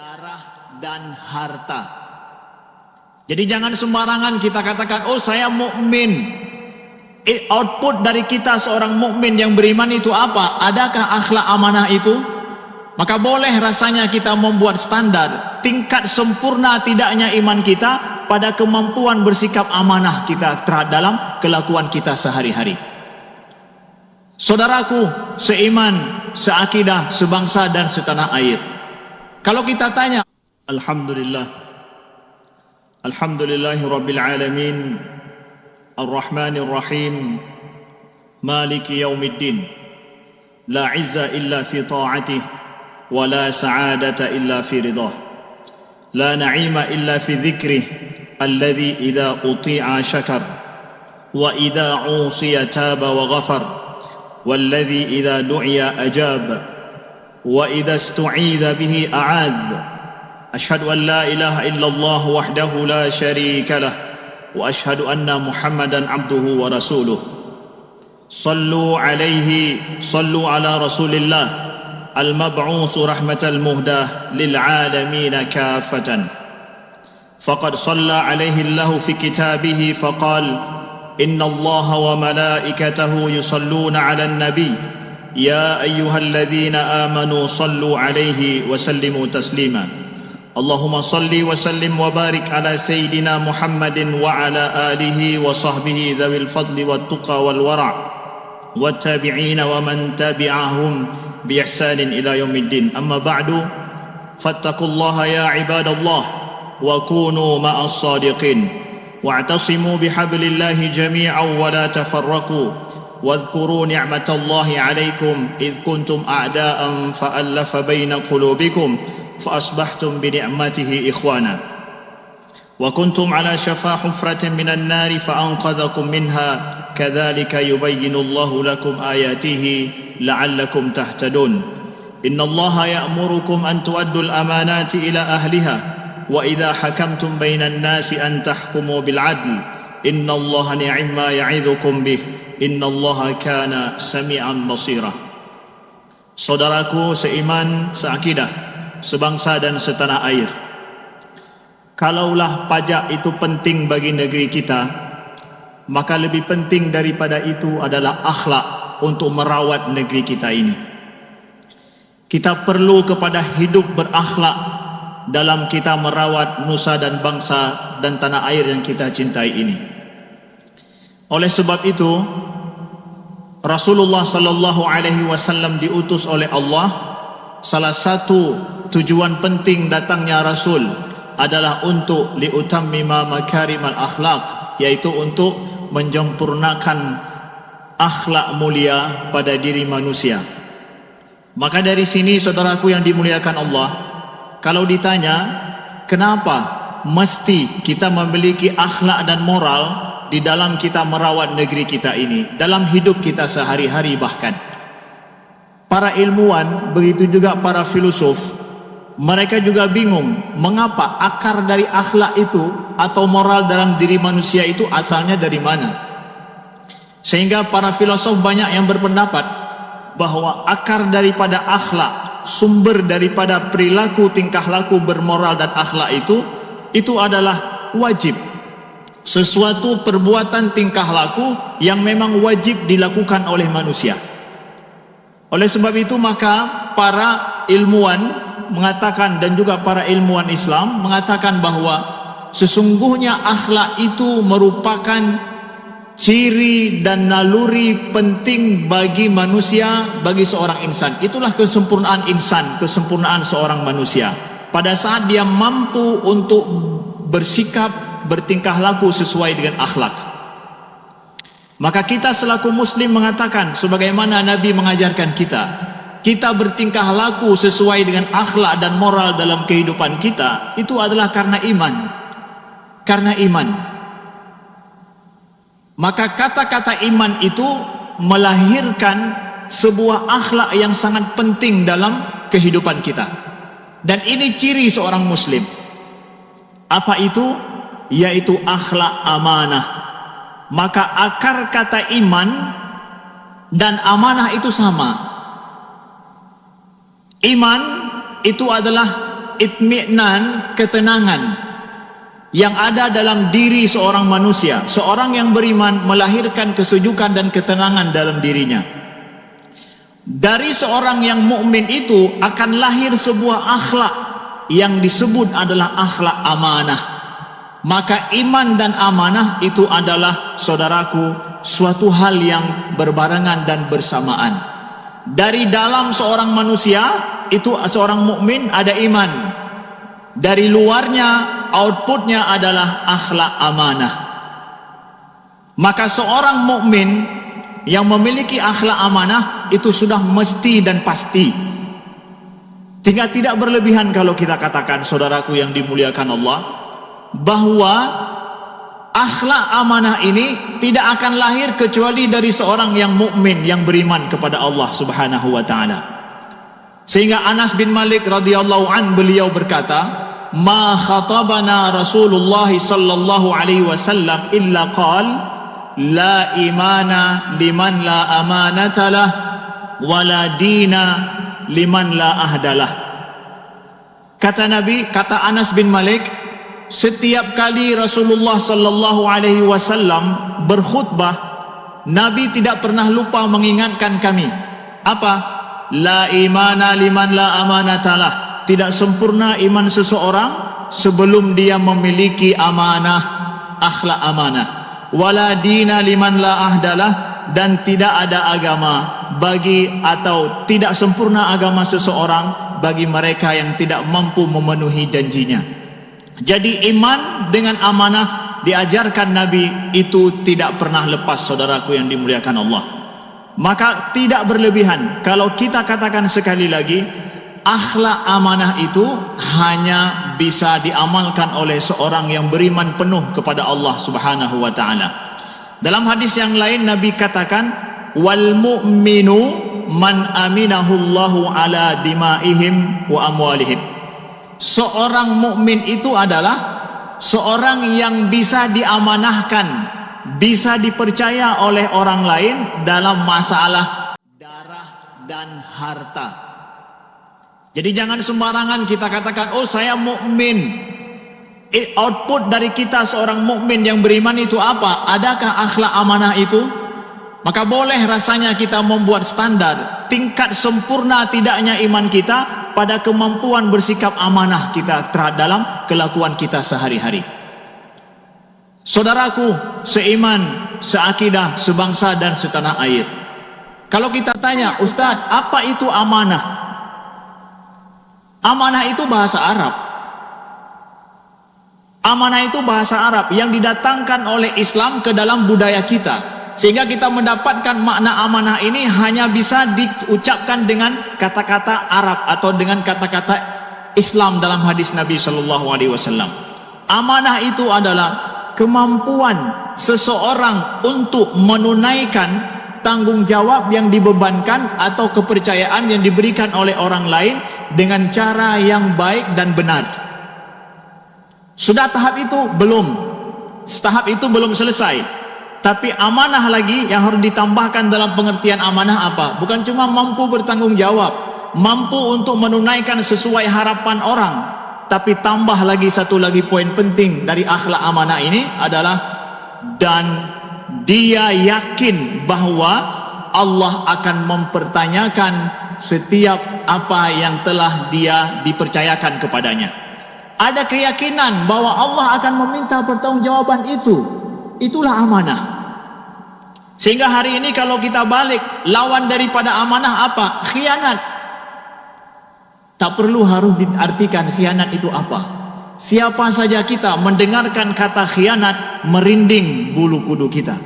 darah dan harta. Jadi jangan sembarangan kita katakan, oh saya mukmin. Output dari kita seorang mukmin yang beriman itu apa? Adakah akhlak amanah itu? Maka boleh rasanya kita membuat standar tingkat sempurna tidaknya iman kita pada kemampuan bersikap amanah kita dalam kelakuan kita sehari-hari. Saudaraku, seiman, seakidah, sebangsa dan setanah air. Kalau kita tanya, Alhamdulillah, Alhamdulillahi Rabbil Alamin, Ar-Rahmanir Rahim, Maliki Yaumiddin, La izza illa fi ta'atih, wa la sa'adata illa fi ridah, La na'ima illa fi dhikrih, Alladhi idha uti'a shakar, Wa idha usiya taba wa ghafar, Walladhi idha du'iya ajab, وإذا استعيذ به أعاذ أشهد أن لا إله إلا الله وحده لا شريك له وأشهد أن محمدا عبده ورسوله صلوا عليه صلوا على رسول الله المبعوث رحمة المهداة للعالمين كافة فقد صلى عليه الله في كتابه فقال إن الله وملائكته يصلون على النبي يا أيها الذين آمنوا صلوا عليه وسلموا تسليما اللهم صل وسلم وبارك على سيدنا محمد وعلى آله وصحبه ذوي الفضل والتقى والورع والتابعين ومن تبعهم بإحسان إلى يوم الدين أما بعد فاتقوا الله يا عباد الله وكونوا مع الصادقين واعتصموا بحبل الله جميعا ولا تفرقوا واذكروا نعمة الله عليكم إذ كنتم أعداء فألف بين قلوبكم فأصبحتم بنعمته إخوانا وكنتم على شفا حفرة من النار فأنقذكم منها كذلك يبين الله لكم آياته لعلكم تهتدون إن الله يأمركم أن تؤدوا الأمانات إلى أهلها وإذا حكمتم بين الناس أن تحكموا بالعدل إن الله نعم ما يعظكم به Inna Allah kana sami'an basira. Saudaraku seiman, seakidah, sebangsa dan setanah air. Kalaulah pajak itu penting bagi negeri kita, maka lebih penting daripada itu adalah akhlak untuk merawat negeri kita ini. Kita perlu kepada hidup berakhlak dalam kita merawat nusa dan bangsa dan tanah air yang kita cintai ini. Oleh sebab itu, Rasulullah sallallahu alaihi wasallam diutus oleh Allah. Salah satu tujuan penting datangnya Rasul adalah untuk liutammima makarimal akhlak, yaitu untuk menyempurnakan akhlak mulia pada diri manusia. Maka dari sini saudaraku yang dimuliakan Allah, kalau ditanya kenapa mesti kita memiliki akhlak dan moral di dalam kita merawat negeri kita ini, dalam hidup kita sehari-hari, bahkan para ilmuwan, begitu juga para filosof, mereka juga bingung mengapa akar dari akhlak itu atau moral dalam diri manusia itu asalnya dari mana. Sehingga para filosof banyak yang berpendapat bahwa akar daripada akhlak, sumber daripada perilaku, tingkah laku bermoral dan akhlak itu adalah wajib. Sesuatu perbuatan tingkah laku yang memang wajib dilakukan oleh manusia. Oleh sebab itu maka para ilmuwan mengatakan, dan juga para ilmuwan Islam mengatakan bahwa sesungguhnya akhlak itu merupakan ciri dan naluri penting bagi manusia, bagi seorang insan. Itulah kesempurnaan insan, kesempurnaan seorang manusia. Pada saat dia mampu untuk bersikap, bertingkah laku sesuai dengan akhlak. Maka kita selaku muslim mengatakan, sebagaimana Nabi mengajarkan kita, kita bertingkah laku sesuai dengan akhlak dan moral dalam kehidupan kita, itu adalah karena iman. Karena iman. Maka kata-kata iman itu melahirkan sebuah akhlak yang sangat penting dalam kehidupan kita. Dan ini ciri seorang muslim. Apa itu? Yaitu akhlak amanah. Maka akar kata iman dan amanah itu sama. Iman itu adalah itmi'nan, ketenangan yang ada dalam diri seorang manusia. Seorang yang beriman melahirkan kesejukan dan ketenangan dalam dirinya. Dari seorang yang mukmin itu akan lahir sebuah akhlak yang disebut adalah akhlak amanah. Maka iman dan amanah itu adalah, saudaraku, suatu hal yang berbarengan dan bersamaan. Dari dalam seorang manusia itu, seorang mukmin ada iman. Dari luarnya, outputnya adalah akhlak amanah. Maka seorang mukmin yang memiliki akhlak amanah itu sudah mesti dan pasti. Tinggal tidak berlebihan kalau kita katakan, saudaraku yang dimuliakan Allah, bahwa akhlak amanah ini tidak akan lahir kecuali dari seorang yang mukmin, yang beriman kepada Allah Subhanahu wa taala. Sehingga Anas bin Malik radhiyallahu an, beliau berkata, "Ma khatabana Rasulullah sallallahu alaihi wasallam illa qal la imana liman la amanata lah wa la dina liman la ahdalah." Kata Nabi, kata Anas bin Malik, setiap kali Rasulullah sallallahu alaihi wasallam berkhutbah, Nabi tidak pernah lupa mengingatkan kami. Apa? La imana liman la amanatalah. Tidak sempurna iman seseorang sebelum dia memiliki amanah, akhlak amanah. Wala dina liman la ahdalah, dan tidak ada agama bagi, atau tidak sempurna agama seseorang bagi mereka yang tidak mampu memenuhi janjinya. Jadi iman dengan amanah diajarkan Nabi itu tidak pernah lepas, saudaraku yang dimuliakan Allah. Maka tidak berlebihan kalau kita katakan sekali lagi, akhlak amanah itu hanya bisa diamalkan oleh seorang yang beriman penuh kepada Allah Subhanahu wa taala. Dalam hadis yang lain Nabi katakan, wal mu'minu man aminahu Allahu ala dimaihim wa amwalihim. Seorang mukmin itu adalah seorang yang bisa diamanahkan, bisa dipercaya oleh orang lain dalam masalah darah dan harta. Jadi jangan sembarangan kita katakan, oh saya mukmin. Output dari kita seorang mukmin yang beriman itu apa? Adakah akhlak amanah itu? Maka boleh rasanya kita membuat standar tingkat sempurna tidaknya iman kita pada kemampuan bersikap amanah kita dalam kelakuan kita sehari-hari. Saudaraku, seiman, seakidah, sebangsa dan setanah air. Kalau kita tanya, Ustaz, apa itu amanah? Amanah itu bahasa Arab. Amanah itu bahasa Arab yang didatangkan oleh Islam ke dalam budaya kita. Sehingga kita mendapatkan makna amanah ini hanya bisa diucapkan dengan kata-kata Arab atau dengan kata-kata Islam dalam hadis Nabi sallallahu alaihi wasallam. Amanah itu adalah kemampuan seseorang untuk menunaikan tanggung jawab yang dibebankan atau kepercayaan yang diberikan oleh orang lain dengan cara yang baik dan benar. Sudah tahap itu belum. Tahap itu belum selesai. Tapi amanah lagi yang harus ditambahkan dalam pengertian amanah apa? Bukan cuma mampu bertanggung jawab, mampu untuk menunaikan sesuai harapan orang, tapi tambah lagi satu lagi poin penting dari akhlak amanah ini adalah, dan dia yakin bahwa Allah akan mempertanyakan setiap apa yang telah dia dipercayakan kepadanya. Ada keyakinan bahwa Allah akan meminta pertanggungjawaban itu. Itulah amanah. Sehingga hari ini kalau kita balik, lawan daripada amanah apa? Khianat. Tak perlu harus diartikan khianat itu apa. Siapa saja kita mendengarkan kata khianat, merinding bulu kudu kita.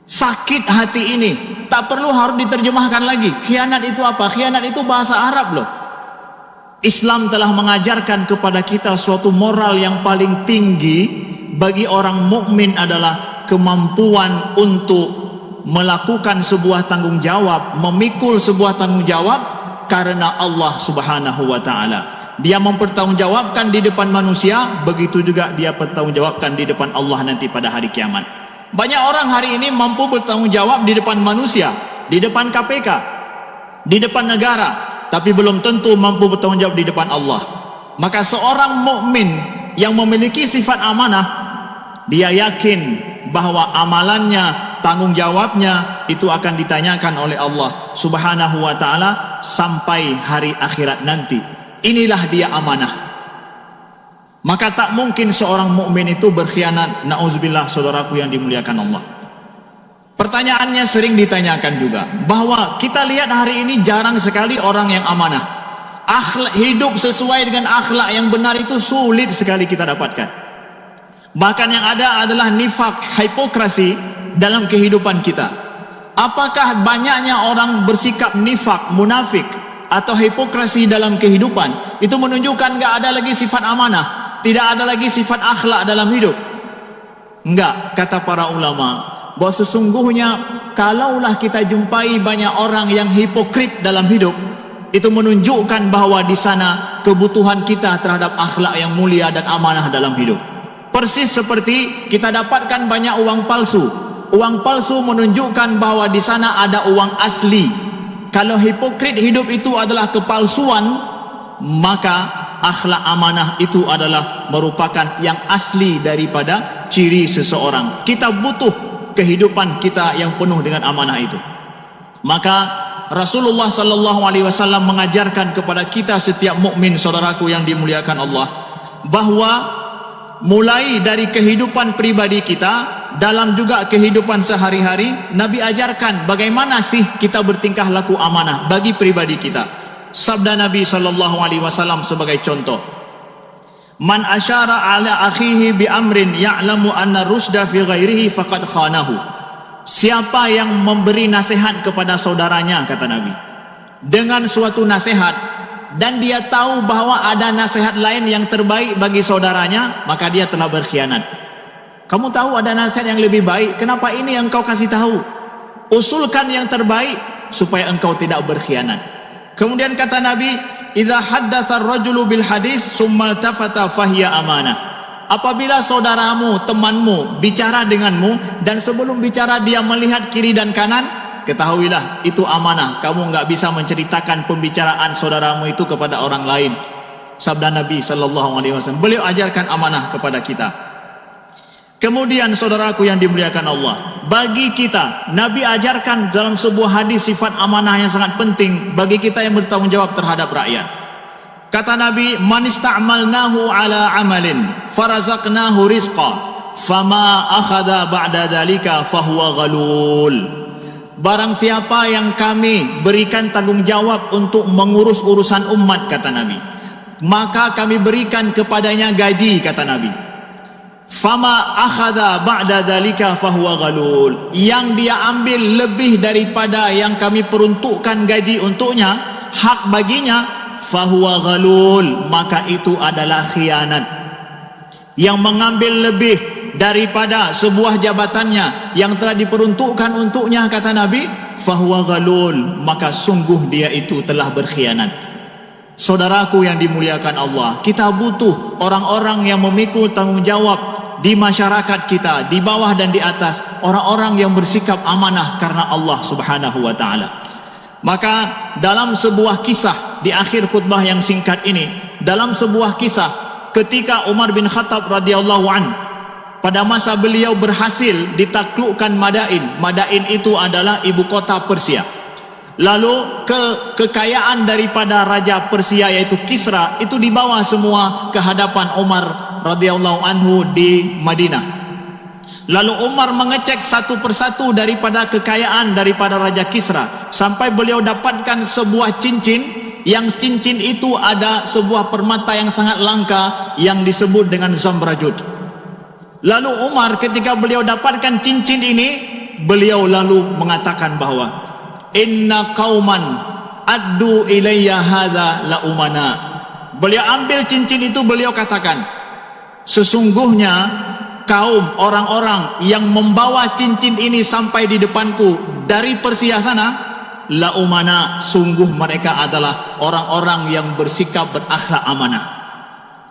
Sakit hati ini. Tak perlu harus diterjemahkan lagi. Khianat itu apa? Khianat itu bahasa Arab loh. Islam telah mengajarkan kepada kita suatu moral yang paling tinggi bagi orang mukmin adalah kemampuan untuk melakukan sebuah tanggung jawab, memikul sebuah tanggung jawab karena Allah Subhanahu wa taala. Dia mempertanggungjawabkan di depan manusia, begitu juga dia pertanggungjawabkan di depan Allah nanti pada hari kiamat. Banyak orang hari ini mampu bertanggung jawab di depan manusia, di depan KPK, di depan negara, tapi belum tentu mampu bertanggung jawab di depan Allah. Maka seorang mukmin yang memiliki sifat amanah, dia yakin bahwa amalannya, tanggungjawabnya itu akan ditanyakan oleh Allah Subhanahu wa taala sampai hari akhirat nanti. Inilah dia amanah. Maka tak mungkin seorang mukmin itu berkhianat. Nauzubillah, saudaraku yang dimuliakan Allah. Pertanyaannya sering ditanyakan juga, bahwa kita lihat hari ini jarang sekali orang yang amanah. Hidup sesuai dengan akhlak yang benar itu sulit sekali kita dapatkan. Bahkan yang ada adalah nifak, hipokrasi dalam kehidupan kita. Apakah banyaknya orang bersikap nifak, munafik atau hipokrasi dalam kehidupan itu menunjukkan enggak ada lagi sifat amanah, tidak ada lagi sifat akhlak dalam hidup? Enggak, kata para ulama, bahwa sesungguhnya kalaulah kita jumpai banyak orang yang hipokrit dalam hidup, itu menunjukkan bahwa di sana kebutuhan kita terhadap akhlak yang mulia dan amanah dalam hidup. Persis seperti kita dapatkan banyak uang palsu. Uang palsu menunjukkan bahwa di sana ada uang asli. Kalau hipokrit hidup itu adalah kepalsuan, maka akhlak amanah itu adalah merupakan yang asli daripada ciri seseorang. Kita butuh kehidupan kita yang penuh dengan amanah itu. Maka Rasulullah sallallahu alaihi wasallam mengajarkan kepada kita setiap mukmin, saudaraku yang dimuliakan Allah, bahwa mulai dari kehidupan pribadi kita, dalam juga kehidupan sehari-hari, Nabi ajarkan bagaimana sih kita bertingkah laku amanah bagi pribadi kita. Sabda Nabi sallallahu alaihi wasallam sebagai contoh, "Man asyara ala akhihi bi amrin ya'lamu anna rusda fi ghairihi faqad khanahu." Siapa yang memberi nasihat kepada saudaranya, kata Nabi, dengan suatu nasihat, dan dia tahu bahwa ada nasihat lain yang terbaik bagi saudaranya, maka dia telah berkhianat. Kamu tahu ada nasihat yang lebih baik, kenapa ini yang kau kasih tahu? Usulkan yang terbaik supaya engkau tidak berkhianat. Kemudian kata Nabi, "Idza haddatsa ar-rajulu bil hadis summa iltafata fahiya amanah." Apabila saudaramu, temanmu bicara denganmu dan sebelum bicara dia melihat kiri dan kanan, ketahuilah itu amanah. Kamu enggak bisa menceritakan pembicaraan saudaramu itu kepada orang lain. Sabda Nabi sallallahu alaihi wasallam. Beliau ajarkan amanah kepada kita. Kemudian saudaraku yang dimuliakan Allah, bagi kita Nabi ajarkan dalam sebuah hadis sifat amanah yang sangat penting bagi kita yang bertanggung jawab terhadap rakyat. Kata Nabi, "Man ista'malnahu ala amalin farazaqnahu rizqa fama akhadha ba'da dzalika fahuwa ghalul." Barang siapa yang kami berikan tanggung jawab untuk mengurus urusan umat, kata Nabi, maka kami berikan kepadanya gaji, kata Nabi. Fama akhadha ba'da dzalika fahuwa ghalul. Yang dia ambil lebih daripada yang kami peruntukkan gaji untuknya, hak baginya, fahuwa ghalul, maka itu adalah khianat. Yang mengambil lebih daripada sebuah jabatannya yang telah diperuntukkan untuknya, kata Nabi, fahuwa ghalul, maka sungguh dia itu telah berkhianat. Saudaraku yang dimuliakan Allah, kita butuh orang-orang yang memikul tanggung jawab di masyarakat kita, di bawah dan di atas, orang-orang yang bersikap amanah karena Allah Subhanahu wa taala. Maka dalam sebuah kisah di akhir khutbah yang singkat ini, dalam sebuah kisah ketika Umar bin Khattab radhiyallahu an, pada masa beliau berhasil ditaklukkan Madain. Madain itu adalah ibu kota Persia. Lalu kekayaan daripada raja Persia yaitu Kisra itu dibawa semua ke hadapan Umar radhiyallahu anhu di Madinah. Lalu Umar mengecek satu persatu daripada kekayaan daripada raja Kisra sampai beliau dapatkan sebuah cincin, yang cincin itu ada sebuah permata yang sangat langka yang disebut dengan zamrajud. Lalu Umar ketika beliau dapatkan cincin ini, beliau lalu mengatakan bahwa inna qauman addu ilayya hadza la umana. Beliau ambil cincin itu, beliau katakan, sesungguhnya kaum orang-orang yang membawa cincin ini sampai di depanku dari Persia sana, la umana, sungguh mereka adalah orang-orang yang bersikap berakhlak amanah.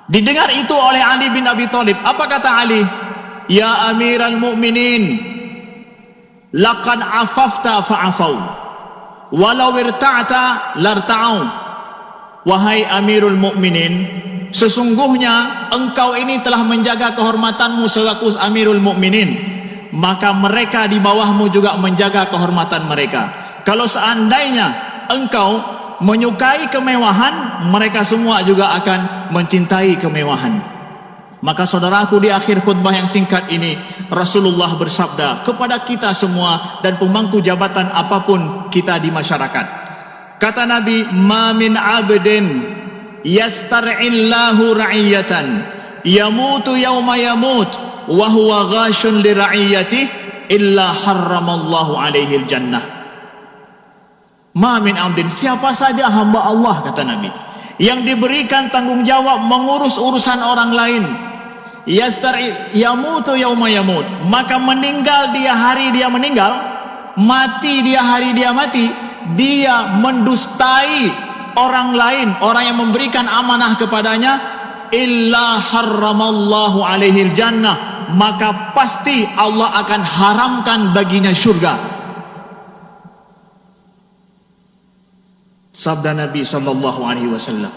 Didengar itu oleh Ali bin Abi Thalib. Apa kata Ali? Ya Amiral Mu'minin, laqad afafta fa'afau, walau irta'ta larta'au. Wahai Amirul Mukminin, sesungguhnya engkau ini telah menjaga kehormatanmu selaku Amirul Mukminin, maka mereka di bawahmu juga menjaga kehormatan mereka. Kalau seandainya engkau menyukai kemewahan, mereka semua juga akan mencintai kemewahan. Maka saudaraku, di akhir khutbah yang singkat ini Rasulullah bersabda kepada kita semua dan pemangku jabatan apapun kita di masyarakat. Kata Nabi, "Ma min 'abdin yastar'illahu ra'iyatan yamutu yawma yamut wa huwa ghashun li ra'iyatihi illa harramallahu alaihi al-jannah." Ma min 'abdin, siapa saja hamba Allah, kata Nabi, yang diberikan tanggung jawab mengurus urusan orang lain, yamutu yauma yamut, maka meninggal dia hari dia meninggal, mati dia hari dia mati, dia mendustai orang lain, orang yang memberikan amanah kepadanya, illa harramallahu alaihi jannah, maka pasti Allah akan haramkan baginya surga. Sabda Nabi sallallahu alaihi wasallam,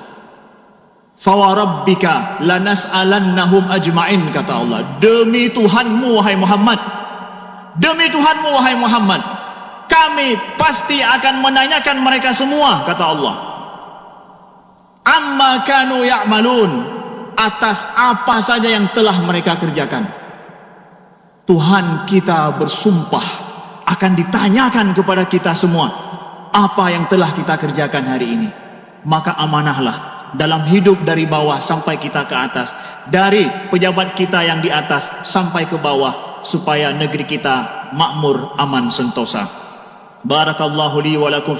"Fawarabbika lanas'alannahum ajma'in," kata Allah, demi Tuhanmu wahai Muhammad, demi Tuhanmu wahai Muhammad, kami pasti akan menanyakan mereka semua, kata Allah, amma kanu ya'malun, atas apa saja yang telah mereka kerjakan. Tuhan kita bersumpah akan ditanyakan kepada kita semua apa yang telah kita kerjakan hari ini. Maka amanahlah dalam hidup dari bawah sampai kita ke atas, dari pejabat kita yang di atas sampai ke bawah, supaya negeri kita makmur, aman, sentosa. Barakallahu li wa lakum